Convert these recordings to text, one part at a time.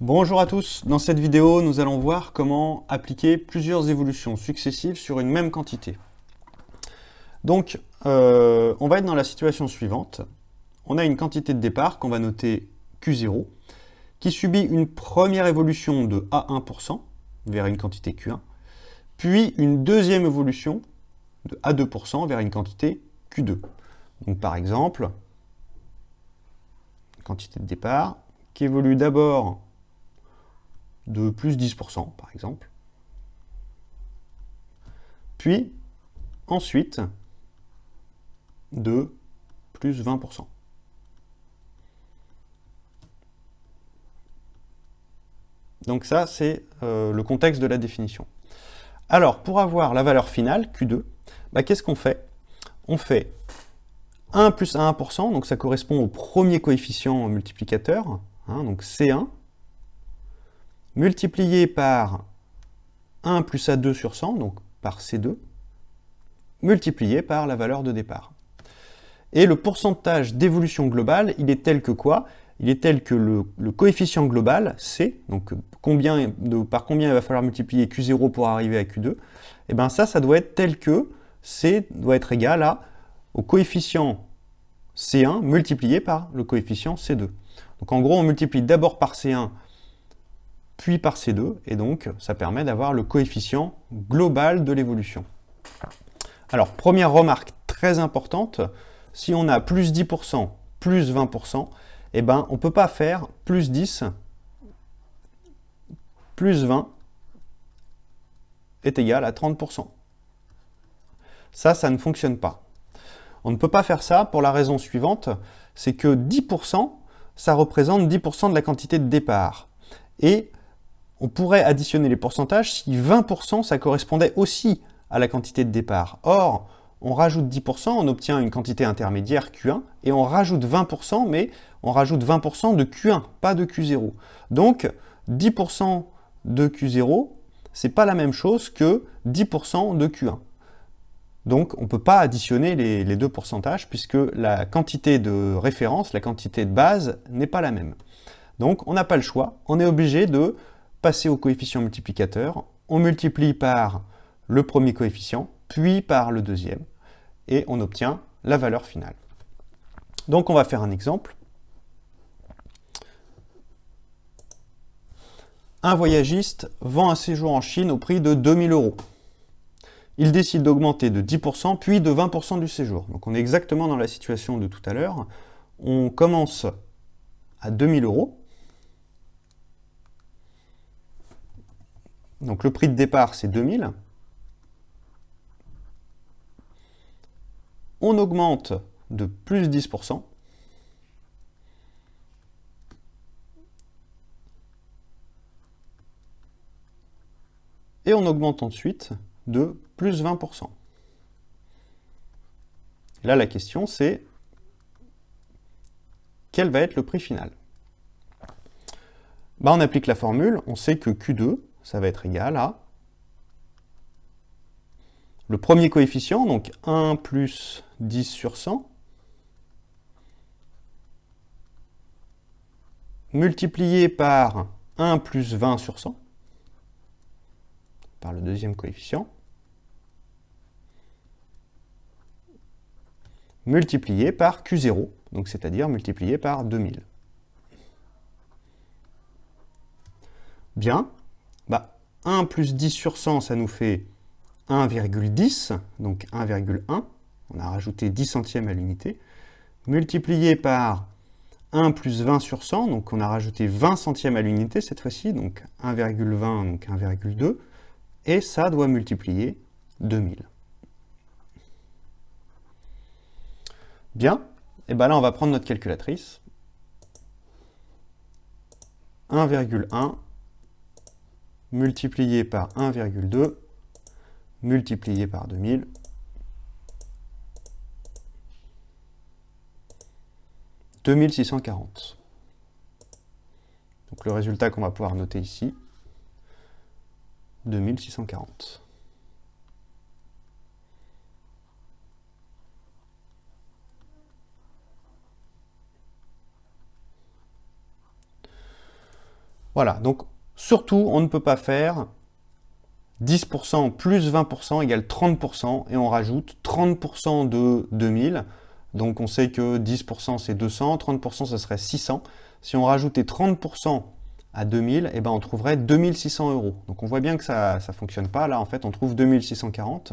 Bonjour à tous, dans cette vidéo nous allons voir comment appliquer plusieurs évolutions successives sur une même quantité. Donc on va être dans la situation suivante, on a une quantité de départ qu'on va noter Q0 qui subit une première évolution de A1% vers une quantité Q1, puis une deuxième évolution de A2% vers une quantité Q2. Donc par exemple, une quantité de départ qui évolue d'abord de plus 10%, par exemple. Puis, ensuite, de plus 20%. Donc ça, c'est le contexte de la définition. Alors, pour avoir la valeur finale, Q2, qu'est-ce qu'on fait? On fait 1 plus 1%, donc ça correspond au premier coefficient multiplicateur, donc C1, multiplié par 1 plus A2 sur 100, donc par C2, multiplié par la valeur de départ. Et le pourcentage d'évolution globale, il est tel que quoi? Il est tel que le coefficient global, C, donc par combien il va falloir multiplier Q0 pour arriver à Q2, et bien ça doit être tel que C doit être égal au coefficient C1 multiplié par le coefficient C2. Donc en gros, on multiplie d'abord par C1, puis par C2, et donc ça permet d'avoir le coefficient global de l'évolution. Alors, première remarque très importante, si on a plus 10%, plus 20%, on ne peut pas faire plus 10, plus 20 est égal à 30%. Ça ne fonctionne pas. On ne peut pas faire ça pour la raison suivante, c'est que 10%, ça représente 10% de la quantité de départ. Et on pourrait additionner les pourcentages si 20% ça correspondait aussi à la quantité de départ. Or, on rajoute 10%, on obtient une quantité intermédiaire Q1, et on rajoute 20%, mais on rajoute 20% de Q1, pas de Q0. Donc, 10% de Q0, c'est pas la même chose que 10% de Q1. Donc, on ne peut pas additionner les deux pourcentages, puisque la quantité de référence, la quantité de base, n'est pas la même. Donc, on n'a pas le choix, on est obligé de passer au coefficient multiplicateur, on multiplie par le premier coefficient, puis par le deuxième, et on obtient la valeur finale. Donc on va faire un exemple. Un voyagiste vend un séjour en Chine au prix de 2000 €. Il décide d'augmenter de 10%, puis de 20% du séjour. Donc on est exactement dans la situation de tout à l'heure. On commence à 2000 €. Donc le prix de départ, c'est 2000. On augmente de plus 10%. Et on augmente ensuite de plus 20%. Là, la question, c'est quel va être le prix final? On applique la formule, on sait que Q2, ça va être égal à le premier coefficient, donc 1 plus 10 sur 100, multiplié par 1 plus 20 sur 100, par le deuxième coefficient, multiplié par Q0, donc c'est-à-dire multiplié par 2000. Bien, 1 plus 10 sur 100, ça nous fait 1,10, donc 1,1, on a rajouté 10 centièmes à l'unité, multiplié par 1 plus 20 sur 100, donc on a rajouté 20 centièmes à l'unité cette fois-ci, donc 1,20, donc 1,2, et ça doit multiplier 2000. Bien, et là on va prendre notre calculatrice. 1,1 multiplié par 1,2 multiplié par 2000. « 2640. Donc le résultat qu'on va pouvoir noter ici, 2640. Voilà, donc surtout, on ne peut pas faire 10% plus 20% égale 30%, et on rajoute 30% de 2000. Donc on sait que 10% c'est 200, 30% ce serait 600. Si on rajoutait 30% à 2000, eh ben on trouverait 2600 euros. Donc on voit bien que ça ne fonctionne pas. Là, en fait, on trouve 2640.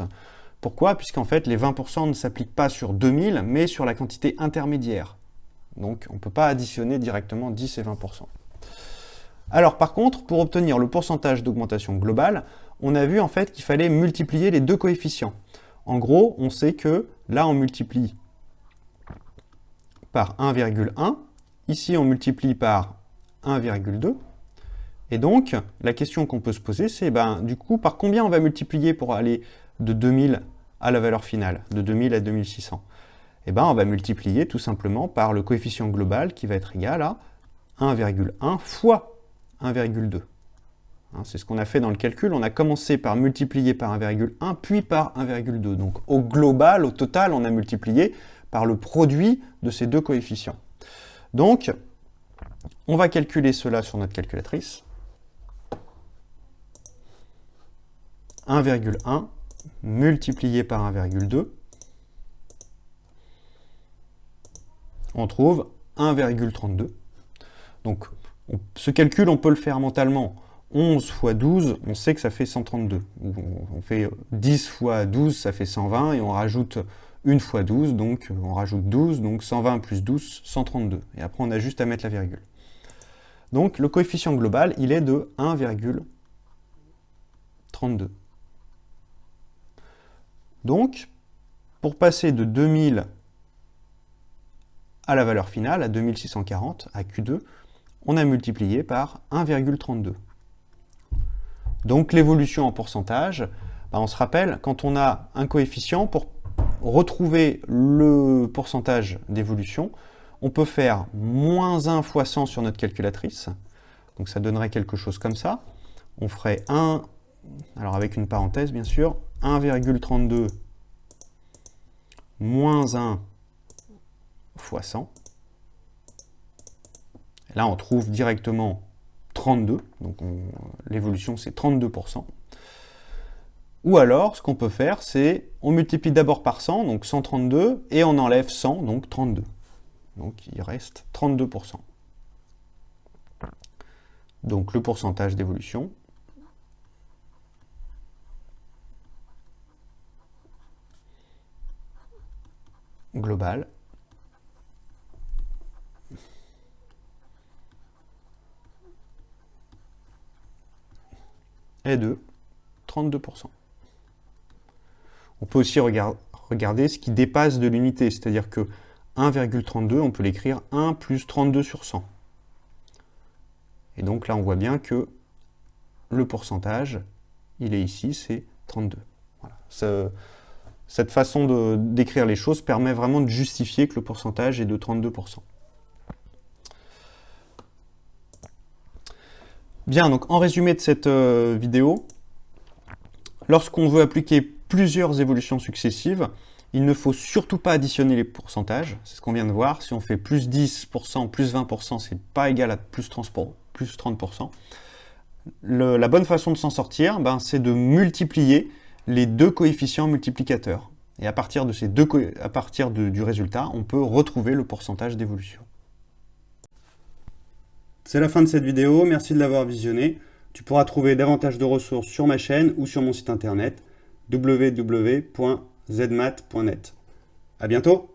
Pourquoi? Puisqu'en fait, les 20% ne s'appliquent pas sur 2000, mais sur la quantité intermédiaire. Donc on ne peut pas additionner directement 10 et 20%. Alors par contre, pour obtenir le pourcentage d'augmentation globale, on a vu en fait qu'il fallait multiplier les deux coefficients. En gros, on sait que là, on multiplie par 1,1. Ici, on multiplie par 1,2. Et donc, la question qu'on peut se poser, c'est du coup, par combien on va multiplier pour aller de 2000 à la valeur finale, de 2000 à 2600? Eh bien, on va multiplier tout simplement par le coefficient global qui va être égal à 1,1 fois 1,2. C'est ce qu'on a fait dans le calcul. On a commencé par multiplier par 1,1, puis par 1,2. Donc au global, au total, on a multiplié par le produit de ces deux coefficients. Donc, on va calculer cela sur notre calculatrice. 1,1 multiplié par 1,2, on trouve 1,32. Donc, ce calcul, on peut le faire mentalement. 11 fois 12, on sait que ça fait 132. On fait 10 fois 12, ça fait 120, et on rajoute 1 fois 12, donc on rajoute 12, donc 120 plus 12, 132. Et après, on a juste à mettre la virgule. Donc, le coefficient global, il est de 1,32. Donc, pour passer de 2000 à la valeur finale, à 2640, à Q2, on a multiplié par 1,32. Donc l'évolution en pourcentage, on se rappelle, quand on a un coefficient, pour retrouver le pourcentage d'évolution, on peut faire moins 1 fois 100 sur notre calculatrice. Donc ça donnerait quelque chose comme ça. On ferait 1, alors avec une parenthèse bien sûr, 1,32 moins 1 fois 100. Et là, on trouve directement 32, donc l'évolution c'est 32%. Ou alors, ce qu'on peut faire, c'est on multiplie d'abord par 100, donc 132, et on enlève 100, donc 32. Donc il reste 32%. Donc le pourcentage d'évolution global est de 32%. On peut aussi regarder ce qui dépasse de l'unité, c'est-à-dire que 1,32, on peut l'écrire 1 plus 32 sur 100. Et donc là, on voit bien que le pourcentage, il est ici, c'est 32. Voilà. Cette façon d'écrire les choses permet vraiment de justifier que le pourcentage est de 32%. Bien, donc en résumé de cette vidéo, lorsqu'on veut appliquer plusieurs évolutions successives, il ne faut surtout pas additionner les pourcentages, c'est ce qu'on vient de voir. Si on fait plus 10%, plus 20%, c'est pas égal à plus 30%. La bonne façon de s'en sortir, c'est de multiplier les deux coefficients multiplicateurs. Et à partir de ces du résultat, on peut retrouver le pourcentage d'évolution. C'est la fin de cette vidéo, merci de l'avoir visionnée. Tu pourras trouver davantage de ressources sur ma chaîne ou sur mon site internet www.zmat.net. À bientôt!